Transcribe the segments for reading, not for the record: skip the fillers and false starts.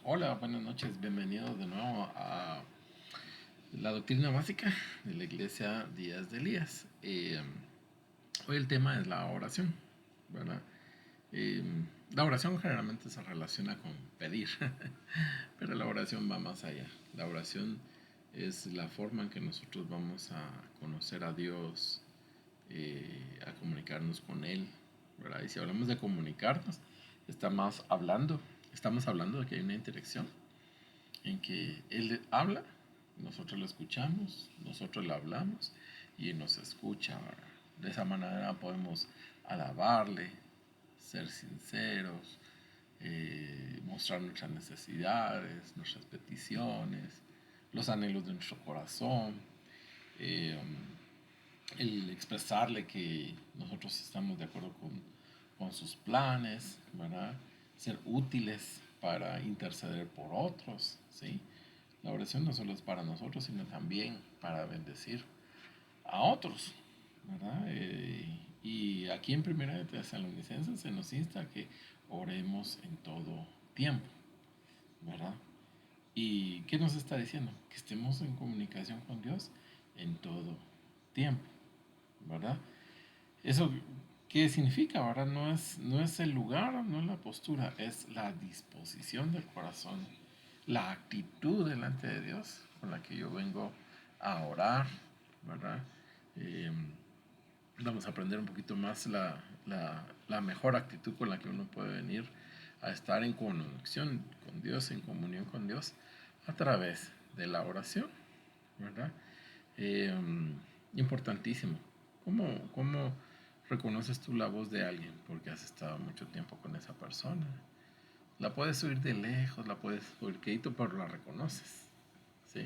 Hola, buenas noches, bienvenidos de nuevo a la doctrina básica de la iglesia Días de Elías. Hoy el tema es la oración, ¿verdad? Eh, la oración generalmente se relaciona con pedir, pero la oración va más allá. La oración es la forma en que nosotros vamos a conocer a Dios, a comunicarnos con Él, ¿verdad? Y si hablamos de comunicarnos, estamos hablando de que hay una interacción en que Él habla, nosotros lo escuchamos, nosotros le hablamos y Él nos escucha. ¿Verdad? De esa manera podemos alabarle, ser sinceros, mostrar nuestras necesidades, nuestras peticiones, los anhelos de nuestro corazón, eh, el expresarle que nosotros estamos de acuerdo con sus planes, ¿verdad? Ser útiles para interceder por otros, ¿sí? La oración no solo es para nosotros, sino también para bendecir a otros, ¿verdad? Y aquí en Primera de Tesalonicenses se nos insta a que oremos en todo tiempo, ¿verdad? ¿Y qué nos está diciendo? Que estemos en comunicación con Dios en todo tiempo, ¿verdad? ¿Eso qué significa? ¿Verdad? No es el lugar, no es la postura, es la disposición del corazón, la actitud delante de Dios con la que yo vengo a orar, ¿verdad? Eh, Vamos a aprender un poquito más la mejor actitud con la que uno puede venir a estar en conexión con Dios, en comunión con Dios, a través de la oración, ¿verdad? Eh, Importantísimo. ¿Cómo reconoces tú la voz de alguien? Porque has estado mucho tiempo con esa persona. La puedes oír de lejos, la puedes oír quedito, pero la reconoces. ¿Sí?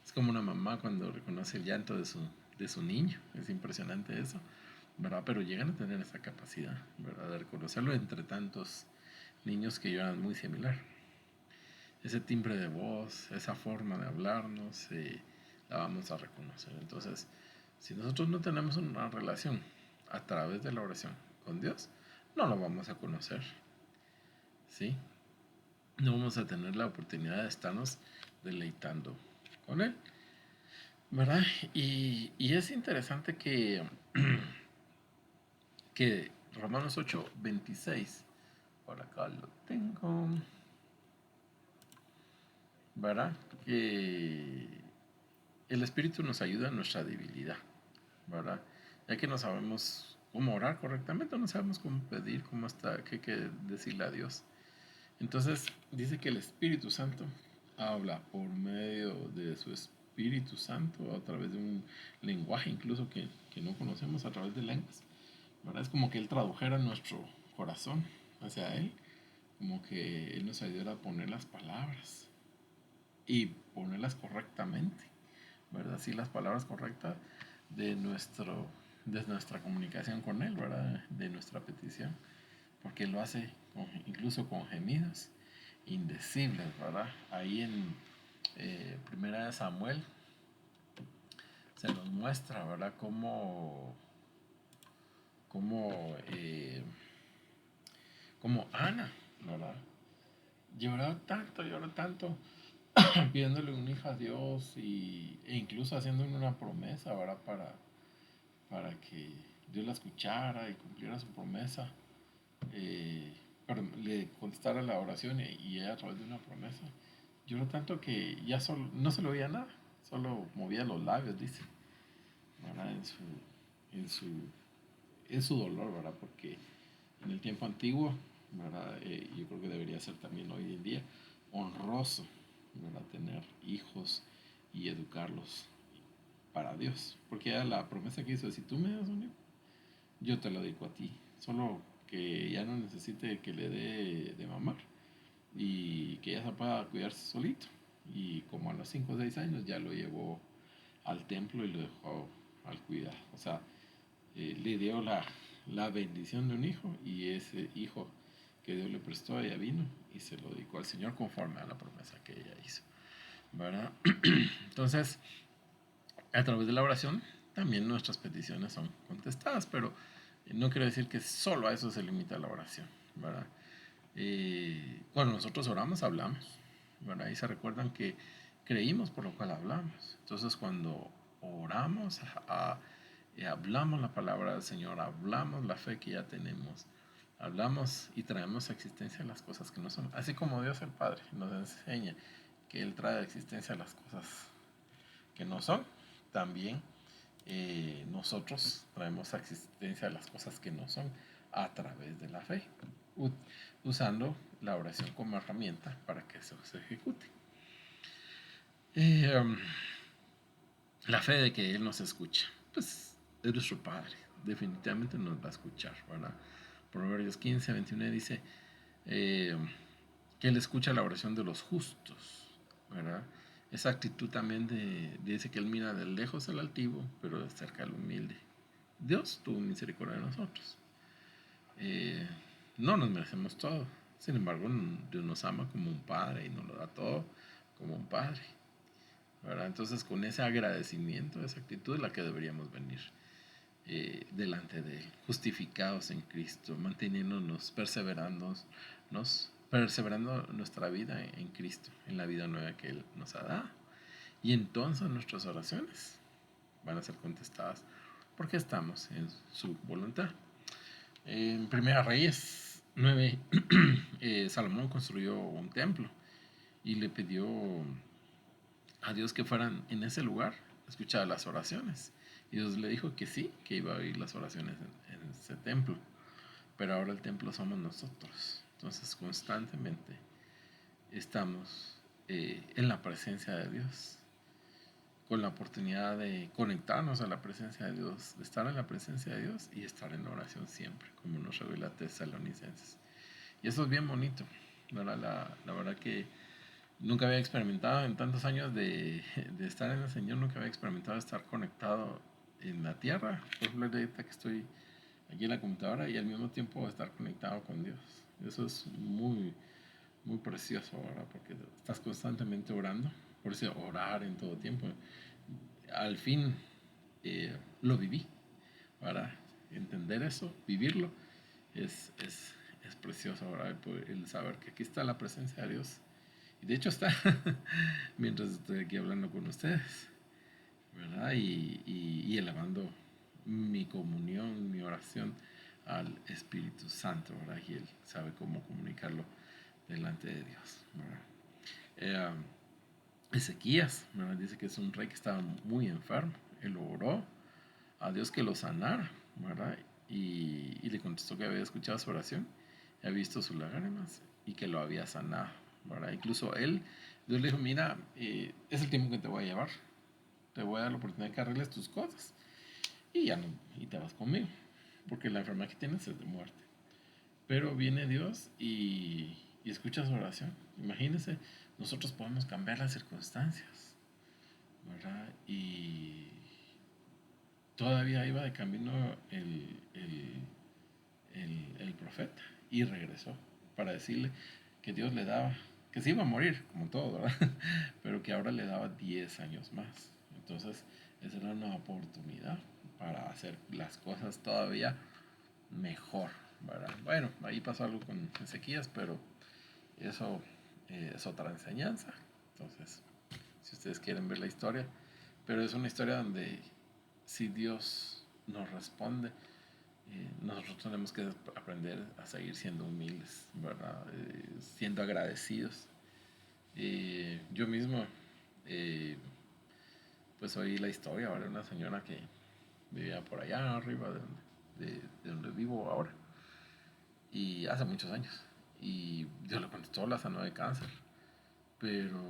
Es como una mamá cuando reconoce el llanto de su niño. Es impresionante eso, ¿verdad? Pero llegan a tener esa capacidad, ¿verdad? De reconocerlo entre tantos niños que lloran muy similar. Ese timbre de voz, esa forma de hablarnos, la vamos a reconocer. Entonces, si nosotros no tenemos una relación a través de la oración con Dios, no lo vamos a conocer, ¿sí? No vamos a tener la oportunidad de estarnos deleitando con Él, ¿verdad? Y es interesante que Romanos 8:26, por acá lo tengo, ¿verdad? Que el Espíritu nos ayuda en nuestra debilidad, ¿verdad? Ya que no sabemos cómo orar correctamente, no sabemos cómo pedir, cómo está, qué decirle a Dios. Entonces dice que el Espíritu Santo habla por medio de su Espíritu Santo a través de un lenguaje incluso que no conocemos, a través de lenguas, ¿verdad? Es como que Él tradujera nuestro corazón hacia Él, como que Él nos ayudara a poner las palabras y ponerlas correctamente, ¿verdad? Sí, las palabras correctas de, nuestro, de nuestra comunicación con Él, ¿verdad? De nuestra petición, porque Él lo hace incluso con gemidos indecibles, ¿verdad? Ahí en Primera de Samuel se nos muestra, ¿verdad? Cómo Ana, ¿verdad? Lloró tanto, pidiéndole un hijo a Dios e incluso haciéndole una promesa, ¿verdad? Para que Dios la escuchara y cumpliera su promesa, eh, pero le contestara la oración y ella a través de una promesa. Lloró tanto que ya solo, no se le oía nada, solo movía los labios, dice, ¿verdad? En su dolor, ¿verdad? Porque en el tiempo antiguo, ¿verdad? Yo creo que debería ser también hoy en día honroso, ¿verdad? Tener hijos y educarlos para Dios. Porque era la promesa que hizo, si tú me das un hijo, yo te lo dedico a ti. Solo que ya no necesite que le dé de mamar y que ya se pueda cuidarse solito. Y como a los 5 o 6 años ya lo llevó al templo y lo dejó al cuidado. O sea, le dio la bendición de un hijo y ese hijo que Dios le prestó, ella vino y se lo dedicó al Señor conforme a la promesa que ella hizo, ¿verdad? Entonces, a través de la oración, también nuestras peticiones son contestadas, pero no quiere decir que solo a eso se limita la oración, ¿verdad? Cuando nosotros oramos, hablamos, ¿verdad? Y se recuerdan que creímos por lo cual hablamos. Entonces cuando oramos, hablamos la palabra del Señor, hablamos la fe que ya tenemos, hablamos y traemos a existencia las cosas que no son. Así como Dios el Padre nos enseña que Él trae a existencia las cosas que no son, también nosotros traemos a existencia las cosas que no son a través de la fe, usando la oración como herramienta para que eso se ejecute. Eh, um, la fe de que Él nos escucha, pues es nuestro Padre, definitivamente nos va a escuchar, ¿verdad? Proverbios 15:21 dice que Él escucha la oración de los justos, ¿verdad? Esa actitud también dice que Él mira de lejos al altivo, pero de cerca al humilde. Dios tuvo misericordia de nosotros. No nos merecemos todo. Sin embargo, Dios nos ama como un padre y nos lo da todo como un padre, ¿verdad? Entonces, con ese agradecimiento, esa actitud es la que deberíamos venir delante de Él, justificados en Cristo, manteniéndonos, perseverando nuestra vida en Cristo, en la vida nueva que Él nos ha dado. Y entonces nuestras oraciones van a ser contestadas porque estamos en su voluntad. En Primera Reyes 9, Salomón construyó un templo y le pidió a Dios que fueran en ese lugar a escuchar las oraciones. Y Dios le dijo que sí, que iba a oír las oraciones en ese templo. Pero ahora el templo somos nosotros. Entonces constantemente estamos en la presencia de Dios, con la oportunidad de conectarnos a la presencia de Dios, de estar en la presencia de Dios y estar en oración siempre, como nos revela Tesalonicenses. Y eso es bien bonito. La verdad que nunca había experimentado en tantos años de estar en el Señor, nunca había experimentado estar conectado en la tierra. Por ejemplo, ahorita que estoy aquí en la computadora y al mismo tiempo estar conectado con Dios. Eso es muy, muy precioso, ¿verdad? Porque estás constantemente orando. Por eso orar en todo tiempo. Al fin lo viví, ¿verdad? Entender eso, vivirlo, es precioso, ¿verdad? El saber que aquí está la presencia de Dios. Y de hecho está mientras estoy aquí hablando con ustedes, ¿verdad? Y elevando mi comunión, mi oración al Espíritu Santo, ¿verdad? Y Él sabe cómo comunicarlo delante de Dios, ¿verdad? Eh, Ezequías, ¿verdad? Dice que es un rey que estaba muy enfermo. Él oró a Dios que lo sanara, ¿verdad? Y le contestó que había escuchado su oración, había visto sus lágrimas y que lo había sanado, ¿verdad? Incluso Dios le dijo, mira, es el tiempo que te voy a llevar, te voy a dar la oportunidad de que arregles tus cosas y ya no, y te vas conmigo, porque la enfermedad que tienes es de muerte. Pero viene Dios y escucha su oración. Imagínense, nosotros podemos cambiar las circunstancias, ¿verdad? Y todavía iba de camino el profeta y regresó para decirle que Dios le daba, que se iba a morir, como todo, ¿verdad? Pero que ahora le daba 10 años más. Entonces, esa era una oportunidad para hacer las cosas todavía mejor, ¿verdad? Bueno, ahí pasó algo con Ezequías, pero eso es otra enseñanza. Entonces, si ustedes quieren ver la historia, pero es una historia donde si Dios nos responde, nosotros tenemos que aprender a seguir siendo humildes, ¿verdad? Siendo agradecidos. Yo mismo, eh, pues oí la historia, ¿verdad? Una señora que vivía por allá arriba de donde vivo ahora, y hace muchos años. Y Dios le contestó, la sanó de cáncer, pero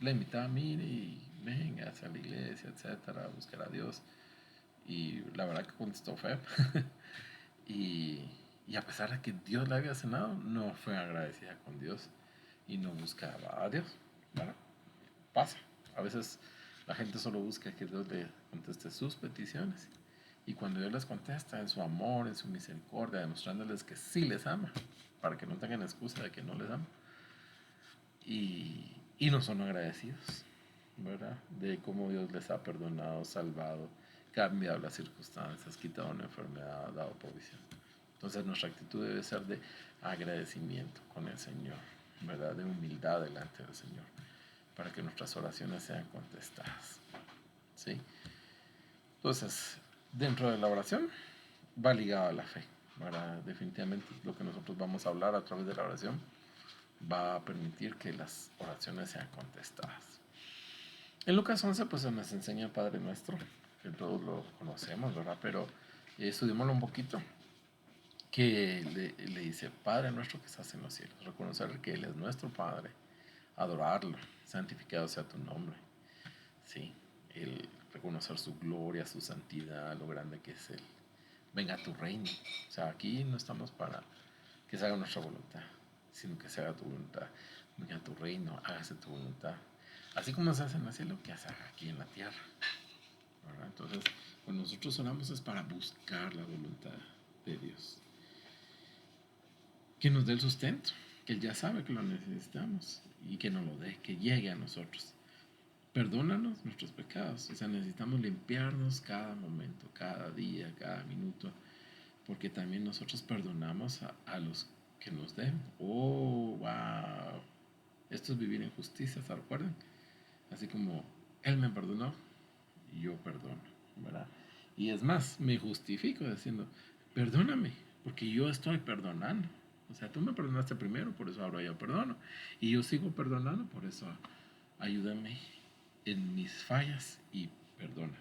la invitaba a mí y venga hacia la iglesia, etcétera, a buscar a Dios. Y la verdad que contestó feo. y, y a pesar de que Dios la había sanado, no fue agradecida con Dios y no buscaba a Dios. ¿Verdad? Pasa. A veces la gente solo busca que Dios le conteste sus peticiones. Y cuando Dios les contesta en su amor, en su misericordia, demostrándoles que sí les ama, para que no tengan excusa de que no les ama, y no son agradecidos, ¿verdad? De cómo Dios les ha perdonado, salvado, cambiado las circunstancias, quitado una enfermedad, dado provisión. Entonces nuestra actitud debe ser de agradecimiento con el Señor, ¿verdad? De humildad delante del Señor, para que nuestras oraciones sean contestadas, ¿sí? Entonces, dentro de la oración va ligado a la fe, ¿verdad? Definitivamente lo que nosotros vamos a hablar a través de la oración va a permitir que las oraciones sean contestadas. En Lucas 11 pues nos enseña el Padre Nuestro, que todos lo conocemos, ¿verdad? Pero estudiémoslo un poquito, que le dice, Padre Nuestro que estás en los cielos, reconocer que Él es nuestro Padre, adorarlo, santificado sea tu nombre, ¿sí? El reconocer su gloria, su santidad, lo grande que es Él. Venga a tu reino. O sea, aquí no estamos para que se haga nuestra voluntad, sino que se haga tu voluntad. Venga a tu reino, hágase tu voluntad. Así como se hace en el cielo, que se haga aquí en la tierra, ¿verdad? Entonces, cuando nosotros oramos es para buscar la voluntad de Dios. Que nos dé el sustento, que Él ya sabe que lo necesitamos y que nos lo dé, que llegue a nosotros. Perdónanos nuestros pecados, o sea, necesitamos limpiarnos cada momento, cada día, cada minuto, porque también nosotros perdonamos a los que nos deben. Oh, wow. Esto es vivir en justicia, ¿se acuerdan? Así como Él me perdonó, yo perdono, ¿verdad? Y es más, me justifico diciendo, perdóname, porque yo estoy perdonando. O sea, tú me perdonaste primero, por eso ahora yo perdono. Y yo sigo perdonando, por eso ayúdame en mis fallas y perdona.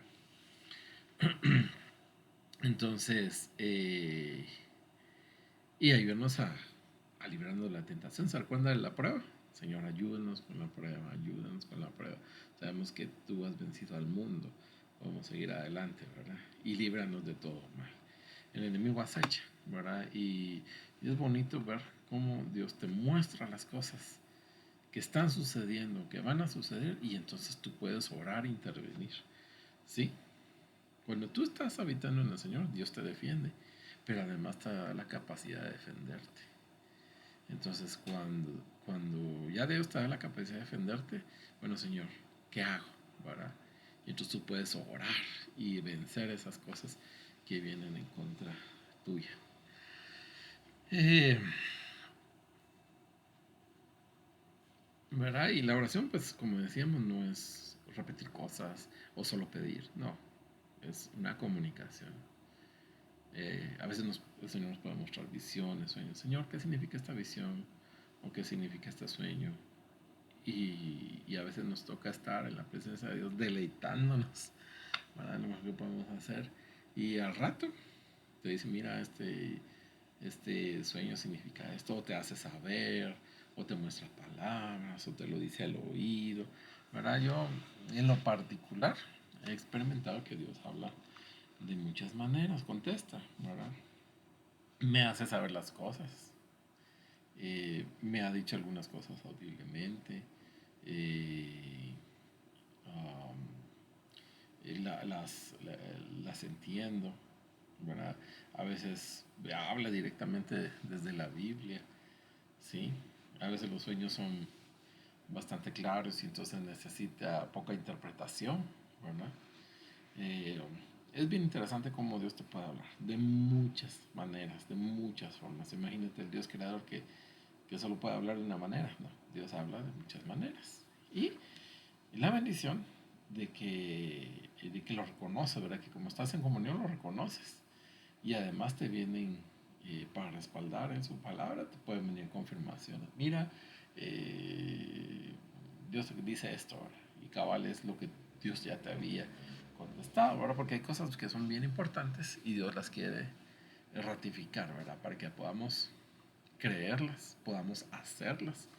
Entonces, y ayúdanos a librarnos de la tentación. ¿Se acuerdan de la prueba? Señor, ayúdanos con la prueba, ayúdanos con la prueba. Sabemos que tú has vencido al mundo. Vamos a seguir adelante, ¿verdad? Y líbranos de todo mal. El enemigo acecha, ¿verdad? Y es bonito ver cómo Dios te muestra las cosas que están sucediendo, que van a suceder, y entonces tú puedes orar e intervenir, ¿sí? Cuando tú estás habitando en el Señor, Dios te defiende, pero además te da la capacidad de defenderte. Entonces, cuando ya Dios te da la capacidad de defenderte, bueno, Señor, ¿qué hago? ¿Verdad? Y entonces tú puedes orar y vencer esas cosas que vienen en contra tuya. Eh, ¿Verdad? Y la oración, pues, como decíamos, no es repetir cosas o solo pedir, no, es una comunicación. A veces el Señor nos puede mostrar visiones, sueños. Señor, ¿qué significa esta visión? ¿O qué significa este sueño? Y a veces nos toca estar en la presencia de Dios deleitándonos, ¿verdad? Lo mejor que podemos hacer. Y al rato te dice, mira, este sueño significa esto, o te hace saber, o te muestra palabras, o te lo dice al oído, ¿verdad? Yo, en lo particular, he experimentado que Dios habla de muchas maneras, contesta, ¿verdad? Me hace saber las cosas, me ha dicho algunas cosas audiblemente, eh, um, las entiendo, ¿verdad? A veces habla directamente desde la Biblia, ¿sí? A veces los sueños son bastante claros y entonces necesita poca interpretación, ¿verdad? Eh, es bien interesante cómo Dios te puede hablar, de muchas maneras, de muchas formas. Imagínate el Dios creador que solo puede hablar de una manera, ¿no? Dios habla de muchas maneras. Y la bendición de que lo reconoce, ¿verdad? Que como estás en comunión lo reconoces. Y además te vienen para respaldar en su palabra, te pueden venir confirmaciones. Mira, eh, Dios dice esto, ¿verdad? Y cabal es lo que Dios ya te había contestado, ¿verdad? Porque hay cosas que son bien importantes y Dios las quiere ratificar, ¿verdad? Para que podamos creerlas, podamos hacerlas,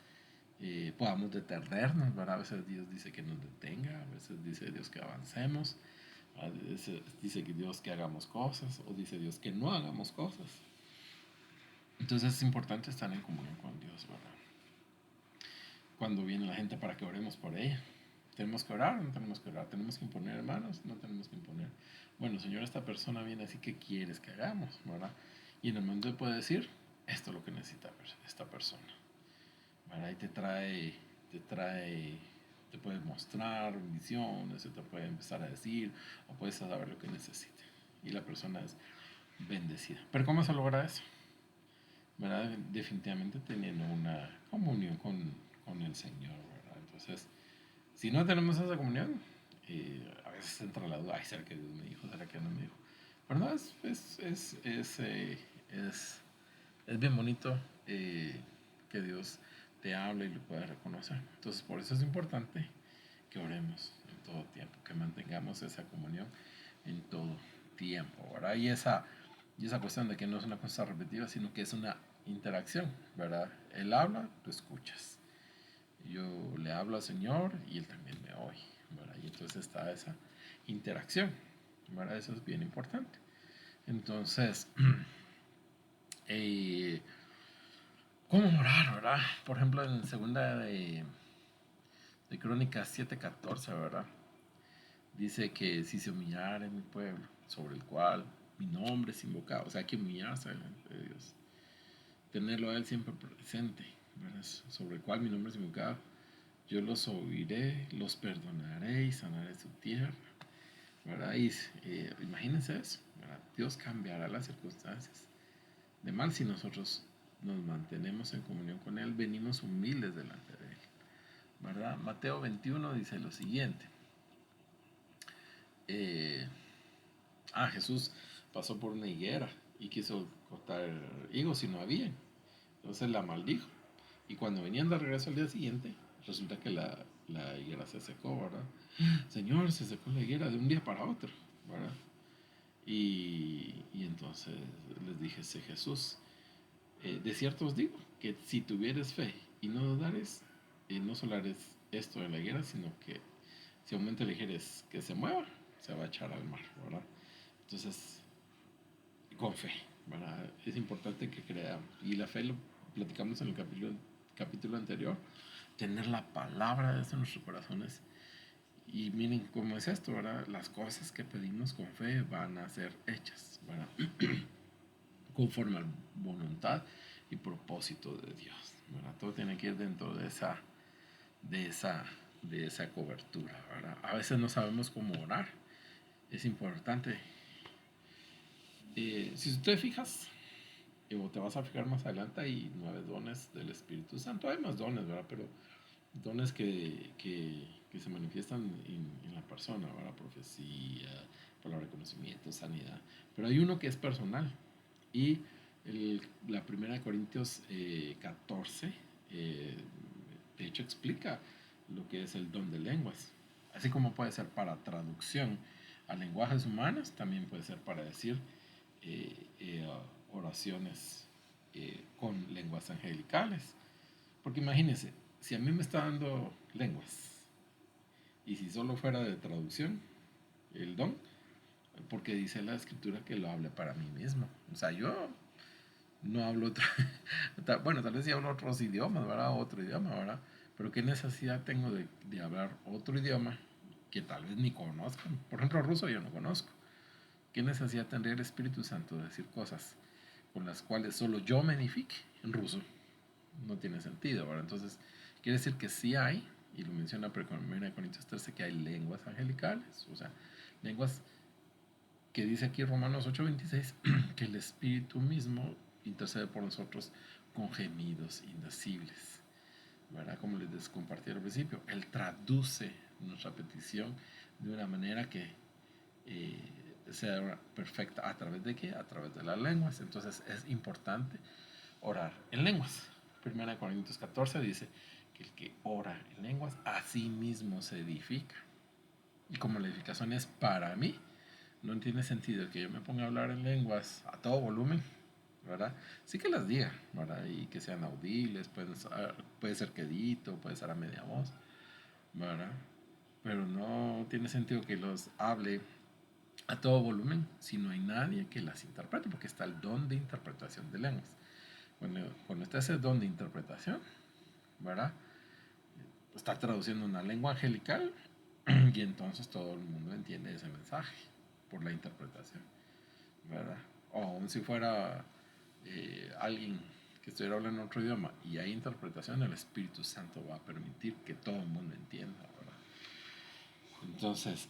podamos detenernos, ¿verdad? A veces Dios dice que nos detenga, a veces dice Dios que avancemos, a veces dice que Dios que hagamos cosas, o dice Dios que no hagamos cosas. Entonces es importante estar en comunión con Dios, ¿verdad? Cuando viene la gente para que oremos por ella. ¿Tenemos que orar o no tenemos que orar? ¿Tenemos que imponer hermanos? No tenemos que imponer. Bueno, Señor, esta persona viene así, ¿qué quieres que hagamos? ¿Verdad? Y en el momento puede decir, esto es lo que necesita esta persona, ¿verdad? Y te puede mostrar visiones, te puede empezar a decir, o puedes saber lo que necesita. Y la persona es bendecida. Pero ¿cómo se logra eso? ¿Verdad? Definitivamente teniendo una comunión con el Señor, ¿verdad? Entonces, si no tenemos esa comunión, a veces entra la duda, ay, ¿será que Dios me dijo? ¿Será que no me dijo? Pero no, es, es bien bonito que Dios te hable y lo puedas reconocer. Entonces, por eso es importante que oremos en todo tiempo, que mantengamos esa comunión en todo tiempo, ¿verdad? Y esa cuestión de que no es una cosa repetitiva, sino que es una interacción, ¿verdad? Él habla, tú escuchas. Yo le hablo al Señor y Él también me oye, ¿verdad? Y entonces está esa interacción, ¿verdad? Eso es bien importante. Entonces, eh, ¿cómo orar, verdad? Por ejemplo, en segunda de Crónicas 7:14, ¿verdad? Dice que si se humillara en mi pueblo, sobre el cual mi nombre es invocado, o sea, hay que humillarse delante de Dios, tenerlo a Él siempre presente, ¿verdad? Sobre el cual mi nombre es invocado, yo los oiré, los perdonaré y sanaré su tierra, ¿verdad? Y imagínense eso, ¿verdad? Dios cambiará las circunstancias de mal si nosotros nos mantenemos en comunión con Él, venimos humildes delante de Él, ¿verdad? Mateo 21 dice lo siguiente. Eh, Jesús pasó por una higuera y quiso cortar higos y no había. Entonces la maldijo. Y cuando venían de regreso al día siguiente, resulta que la higuera se secó, ¿verdad? Señor, se secó la higuera de un día para otro, ¿verdad? Y entonces les dije, Jesús, de cierto os digo, que si tuvieres fe y no dudares, no solo harás esto en la higuera, sino que si aumenta le dijeres que se mueva, se va a echar al mar, ¿verdad? Entonces, con fe, ¿verdad? Es importante que creamos. Y la fe lo platicamos en el capítulo anterior, tener la palabra de Dios en nuestros corazones. Y miren cómo es esto, ¿verdad? Las cosas que pedimos con fe van a ser hechas, ¿verdad? Conforme a la voluntad y propósito de Dios, ¿verdad? Todo tiene que ir dentro de esa, de esa cobertura, ¿verdad? A veces no sabemos cómo orar. Es importante. Si tú te fijas, o te vas a fijar más adelante, hay 9 dones del Espíritu Santo. Hay más dones, ¿verdad? Pero dones que se manifiestan en la persona, ¿verdad? Profecía, palabra de conocimiento, sanidad. Pero hay uno que es personal. Y la primera de Corintios 14, de hecho, explica lo que es el don de lenguas. Así como puede ser para traducción a lenguajes humanos, también puede ser para decir eh, eh, oraciones con lenguas angelicales. Porque imagínense, si a mí me está dando lenguas y si solo fuera de traducción el don, porque dice la escritura que lo hable para mí mismo. O sea, yo no hablo otra, bueno, tal vez sí hablo otros idiomas, ¿verdad? Otro idioma, ¿verdad? Pero ¿qué necesidad tengo de hablar otro idioma que tal vez ni conozco? Por ejemplo, ruso yo no conozco. ¿Qué necesidad tendría el Espíritu Santo de decir cosas con las cuales solo yo me edifique en ruso? No tiene sentido, ¿verdad? Entonces, quiere decir que sí hay, y lo menciona 1 Corintios 13, que hay lenguas angelicales, o sea, lenguas que dice aquí Romanos 8:26, que el Espíritu mismo intercede por nosotros con gemidos indecibles, ¿verdad? Como les compartí al principio, Él traduce nuestra petición de una manera que eh, sea perfecta. ¿A través de qué? A través de las lenguas. Entonces es importante orar en lenguas. 1 Corintios 14 dice que el que ora en lenguas a sí mismo se edifica. Y como la edificación es para mí, no tiene sentido que yo me ponga a hablar en lenguas a todo volumen, ¿verdad? Sí que las diga, ¿verdad? Y que sean audibles, puede ser quedito, puede ser a media voz, ¿verdad? Pero no tiene sentido que los hable a todo volumen si no hay nadie que las interprete, porque está el don de interpretación de lenguas. Cuando está ese don de interpretación, ¿verdad? Está traduciendo una lengua angelical y entonces todo el mundo entiende ese mensaje por la interpretación, ¿verdad? O aún si fuera alguien que estuviera hablando en otro idioma y hay interpretación, el Espíritu Santo va a permitir que todo el mundo entienda, ¿verdad? Entonces,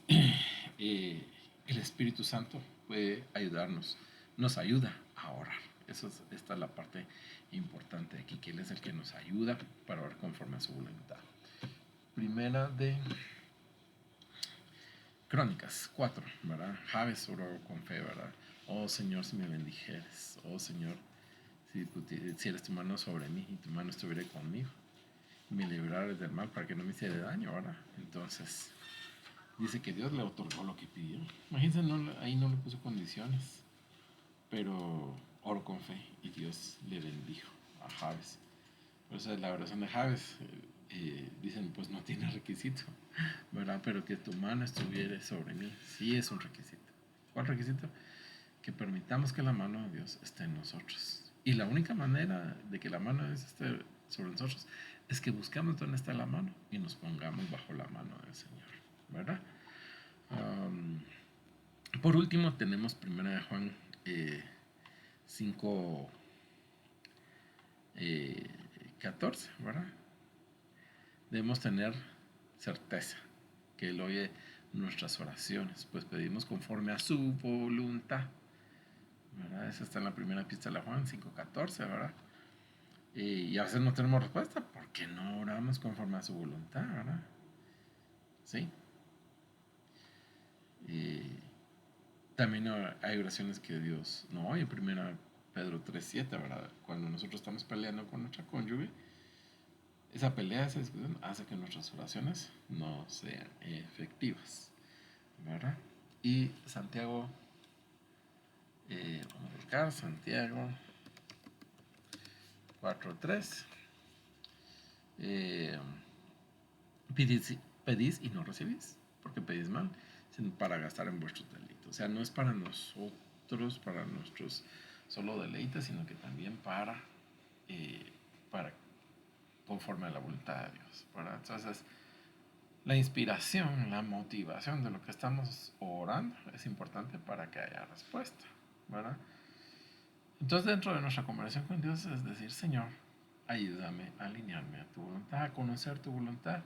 el Espíritu Santo puede ayudarnos, nos ayuda a orar, Esta es la parte importante aquí, que Él es el que nos ayuda para orar conforme a su voluntad. Primera de Crónicas 4, ¿verdad? Jabes oró con fe, ¿verdad? Oh Señor, si me bendijeres. Oh Señor, si eres tu mano sobre mí y tu mano estuviera conmigo, me librares del mal para que no me hiciera daño, ¿verdad? Entonces, dice que Dios le otorgó lo que pidió. Imagínense, ahí no le puso condiciones, pero oró con fe y Dios le bendijo a Jabes. Por eso la oración de Jabes, dicen, pues no tiene requisito, ¿verdad? Pero que tu mano estuviera sobre mí, sí es un requisito. ¿Cuál requisito? Que permitamos que la mano de Dios esté en nosotros. Y la única manera de que la mano de Dios esté sobre nosotros es que buscamos dónde está la mano y nos pongamos bajo la mano del Señor, ¿verdad? Por último tenemos 1 Juan 5, 14, ¿verdad? Debemos tener certeza que Él oye nuestras oraciones, pues pedimos conforme a su voluntad, ¿verdad? Esa está en la primera epístola de Juan 5:14, ¿verdad? Y a veces no tenemos respuesta porque no oramos conforme a su voluntad, ¿verdad? Sí. También hay oraciones que Dios no oye. Primera Pedro 3:7, ¿verdad? Cuando nosotros estamos peleando con nuestra cónyuge, esa pelea, esa discusión hace que nuestras oraciones no sean efectivas, ¿verdad? Y Santiago, vamos a buscar Santiago 4:3. Eh, pedís y no recibís, porque pedís mal, sino para gastar en vuestros delitos. O sea, no es para nosotros, para nuestros solo deleites, sino que también para conforme a la voluntad de Dios, ¿verdad? Entonces, la inspiración, la motivación de lo que estamos orando es importante para que haya respuesta, ¿verdad? Entonces, dentro de nuestra conversación con Dios es decir, Señor, ayúdame a alinearme a tu voluntad, a conocer tu voluntad,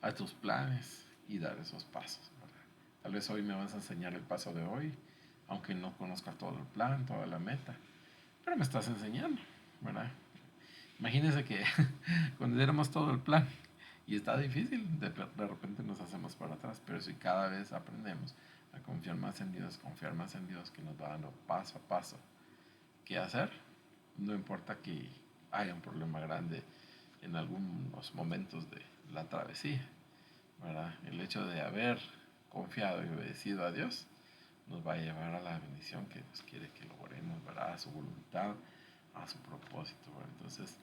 a tus planes y dar esos pasos, ¿verdad? Tal vez hoy me vas a enseñar el paso de hoy, aunque no conozca todo el plan, toda la meta, pero me estás enseñando, ¿verdad? Imagínense que cuando diéramos todo el plan y está difícil, de repente nos hacemos para atrás, pero si cada vez aprendemos a confiar más en Dios, que nos va dando paso a paso qué hacer, no importa que haya un problema grande en algunos momentos de la travesía, ¿verdad? El hecho de haber confiado y obedecido a Dios nos va a llevar a la bendición que Dios quiere que logremos, ¿verdad? A su voluntad, a su propósito, ¿verdad? Entonces,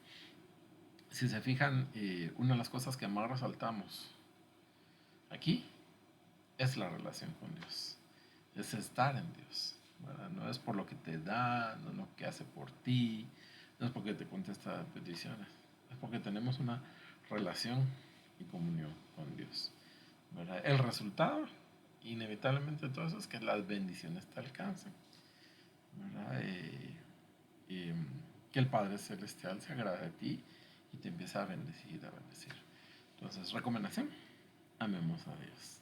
si se fijan, una de las cosas que más resaltamos aquí es la relación con Dios, es estar en Dios, ¿verdad? No es por lo que te da, no es lo que hace por ti, no es porque te contesta peticiones, es porque tenemos una relación y comunión con Dios, ¿verdad? El resultado, inevitablemente, de todo eso es que las bendiciones te alcancen, ¿verdad? Que el Padre Celestial se agrade de ti y te empieza a bendecir, a bendecir. Entonces, recomendación, amemos a Dios.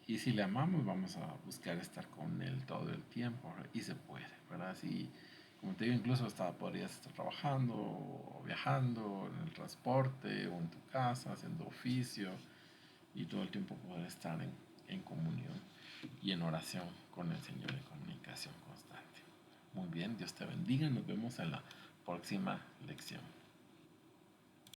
Y si le amamos, vamos a buscar estar con Él todo el tiempo, ¿verdad? Y se puede, ¿verdad? Si, como te digo, incluso hasta podrías estar trabajando o viajando en el transporte o en tu casa, haciendo oficio, y todo el tiempo poder estar en comunión y en oración con el Señor, en comunicación constante. Muy bien, Dios te bendiga, nos vemos en la próxima lección.